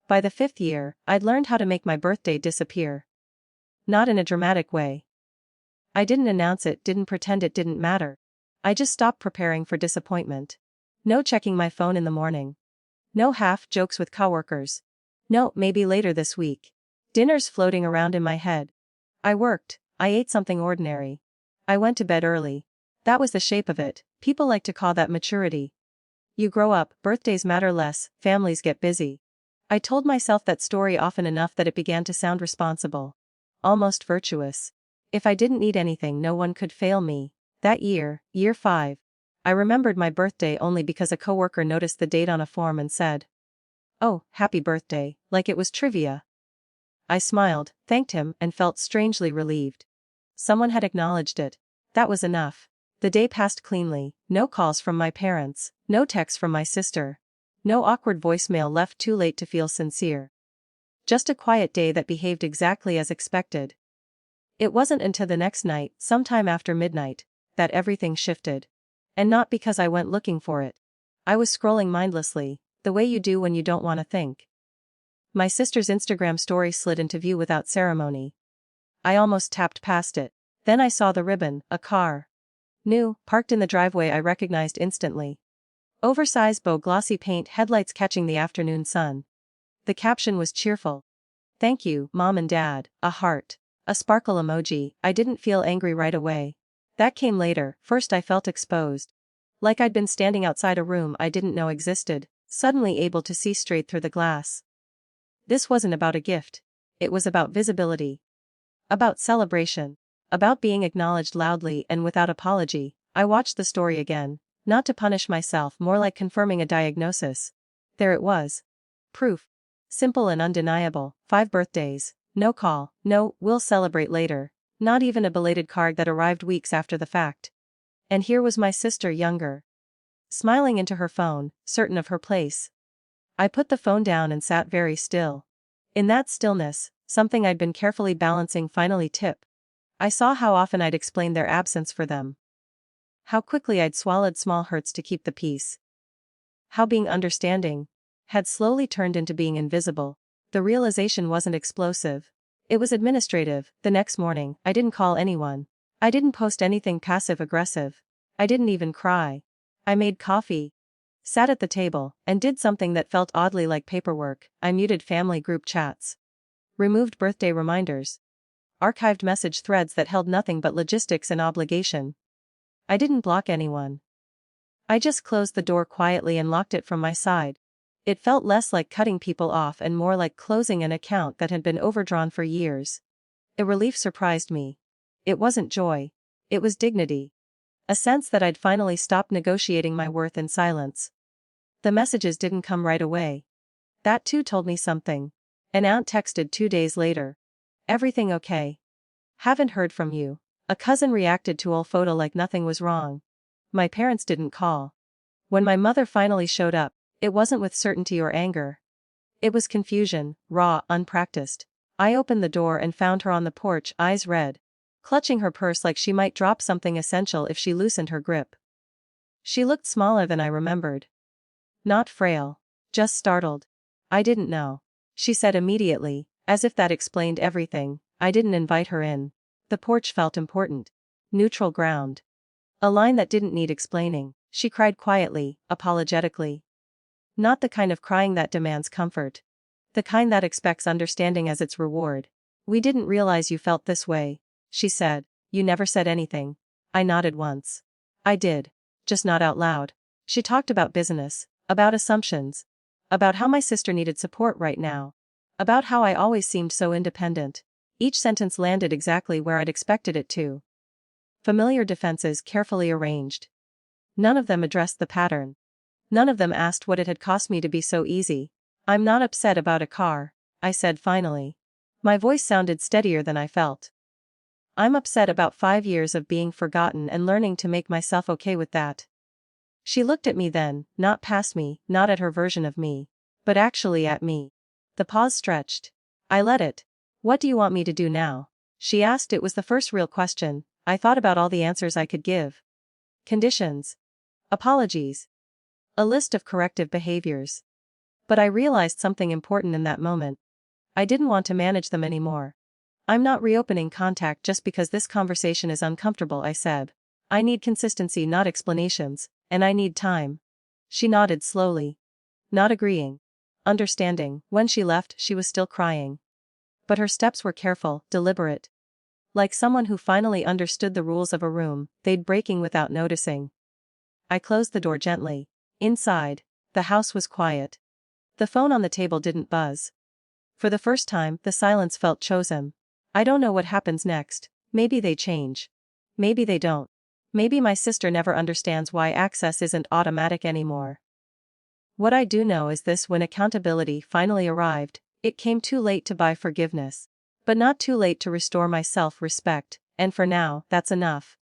By the 5th year, I'd learned how to make my birthday disappear. Not in a dramatic way. I didn't announce it, didn't pretend it didn't matter. I just stopped preparing for disappointment. No checking my phone in the morning. No half jokes with coworkers. No, maybe later this week. Dinners floating around in my head. I worked. I ate something ordinary. I went to bed early. That was the shape of it. People like to call that maturity. You grow up, birthdays matter less, families get busy. I told myself that story often enough that it began to sound responsible. Almost virtuous. If I didn't need anything, no one could fail me. That year, year 5. I remembered my birthday only because a coworker noticed the date on a form and said, "Oh, happy birthday," like it was trivia. I smiled, thanked him, and felt strangely relieved. Someone had acknowledged it. That was enough. The day passed cleanly, no calls from my parents, no texts from my sister. No awkward voicemail left too late to feel sincere. Just a quiet day that behaved exactly as expected. It wasn't until the next night, sometime after midnight, that everything shifted. And not because I went looking for it. I was scrolling mindlessly, the way you do when you don't want to think. My sister's Instagram story slid into view without ceremony. I almost tapped past it. Then I saw the ribbon, a car. New, parked in the driveway I recognized instantly. Oversized bow glossy paint headlights catching the afternoon sun. The caption was cheerful. "Thank you, Mom and Dad," a heart. A sparkle emoji. I didn't feel angry right away. That came later. First I felt exposed. Like I'd been standing outside a room I didn't know existed, suddenly able to see straight through the glass. This wasn't about a gift. It was about visibility. About celebration. About being acknowledged loudly and without apology. I watched the story again, not to punish myself, more like confirming a diagnosis. There it was. Proof. Simple and undeniable. 5 birthdays. No call, no, "we'll celebrate later." Not even a belated card that arrived weeks after the fact. And here was my sister, younger. Smiling into her phone, certain of her place. I put the phone down and sat very still. In that stillness, something I'd been carefully balancing finally tipped. I saw how often I'd explained their absence for them. How quickly I'd swallowed small hurts to keep the peace. How being understanding had slowly turned into being invisible. The realization wasn't explosive. It was administrative. The next morning, I didn't call anyone. I didn't post anything passive-aggressive. I didn't even cry. I made coffee, sat at the table, and did something that felt oddly like paperwork. I muted family group chats. Removed birthday reminders. Archived message threads that held nothing but logistics and obligation. I didn't block anyone. I just closed the door quietly and locked it from my side. It felt less like cutting people off and more like closing an account that had been overdrawn for years. A relief surprised me. It wasn't joy. It was dignity. A sense that I'd finally stopped negotiating my worth in silence. The messages didn't come right away. That too told me something. An aunt texted 2 days later. "Everything okay? Haven't heard from you." A cousin reacted to old photo like nothing was wrong. My parents didn't call. When my mother finally showed up, it wasn't with certainty or anger. It was confusion, raw, unpracticed. I opened the door and found her on the porch, eyes red, clutching her purse like she might drop something essential if she loosened her grip. She looked smaller than I remembered. Not frail. Just startled. "I didn't know," she said immediately, as if that explained everything. I didn't invite her in. The porch felt important. Neutral ground. A line that didn't need explaining. She cried quietly, apologetically. Not the kind of crying that demands comfort. The kind that expects understanding as its reward. "We didn't realize you felt this way," she said. "You never said anything." I nodded once. "I did. Just not out loud." She talked about business, about assumptions, about how my sister needed support right now, about how I always seemed so independent. Each sentence landed exactly where I'd expected it to. Familiar defenses carefully arranged. None of them addressed the pattern. None of them asked what it had cost me to be so easy. "I'm not upset about a car," I said finally. My voice sounded steadier than I felt. "I'm upset about 5 years of being forgotten and learning to make myself okay with that." She looked at me then, not past me, not at her version of me, but actually at me. The pause stretched. I let it. "What do you want me to do now?" she asked. It was the first real question. I thought about all the answers I could give. Conditions. Apologies. A list of corrective behaviors. But I realized something important in that moment. I didn't want to manage them anymore. I'm not reopening contact just because this conversation is uncomfortable, I said. I need consistency, not explanations, and I need time. She nodded slowly. Not agreeing. Understanding. When she left, she was still crying. But her steps were careful, deliberate. Like someone who finally understood the rules of a room, they'd breaking without noticing. I closed the door gently. Inside, the house was quiet. The phone on the table didn't buzz. For the first time, the silence felt chosen. I don't know what happens next. Maybe they change. Maybe they don't. Maybe my sister never understands why access isn't automatic anymore. What I do know is this: when accountability finally arrived, it came too late to buy forgiveness. But not too late to restore my self-respect, and for now, that's enough.